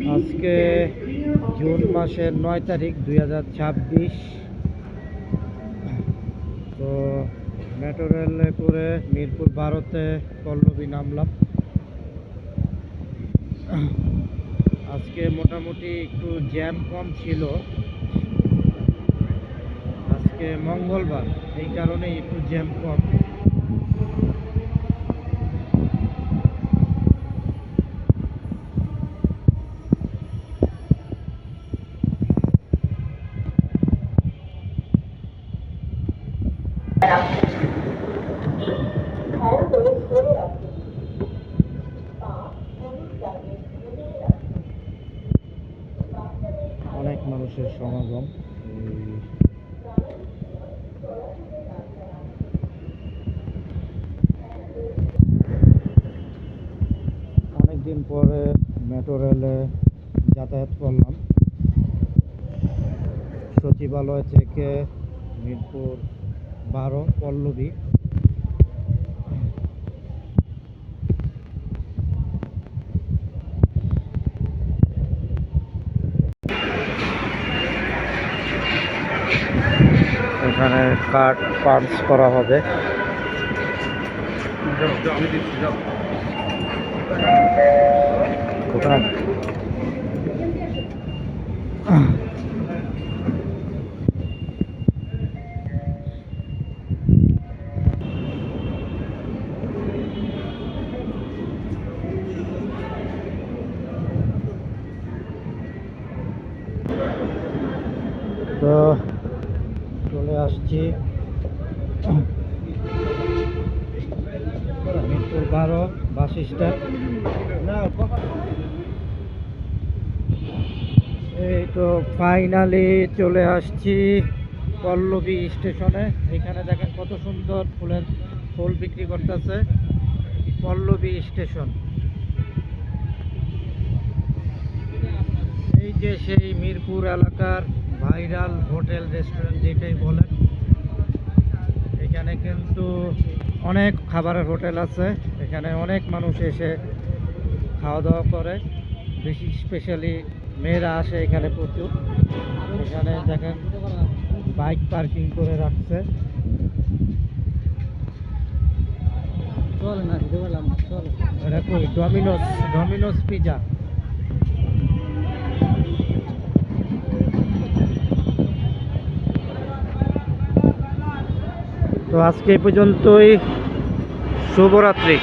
আজকে জুন মাসের 9 তারিখ 2026। তো মেট্রো রেলে করে মিরপুর 12-তে পল্লবী নামলাম। আজকে মোটামুটি একটু জ্যাম কম ছিল, আজকে মঙ্গলবার, এই কারণে একটু জ্যাম কম। অনেক মানুষের সমাগম। অনেকদিন পরে মেট্রো রেলে যাতায়াত করলাম। সচিবালয় থেকে মিরপুর 12 পল্লবী। এখানে কার্ড পাঞ্চ করা হবে। তো চলে আসছি মিরপুর 12 বাস স্ট্যান্ড। এই তো ফাইনালি চলে আসছি পল্লবী স্টেশনে। এখানে দেখেন কত সুন্দর ফুল বিক্রি করতেছে। পল্লবী স্টেশন, এই যে সেই মিরপুর এলাকার ভাইরাল হোটেল রেস্টুরেন্ট যেটাই বলেন। এখানে কিন্তু অনেক খাবারের হোটেল আছে, এখানে অনেক মানুষ এসে খাওয়া দাওয়া করে, বেশি স্পেশালি মেয়েরা আসে এখানে প্রচুর। এখানে দেখেন বাইক পার্কিং করে রাখছে। এটা কই? Domino's pizza. তো আজকে এই পর্যন্তই। শুভরাত্রি।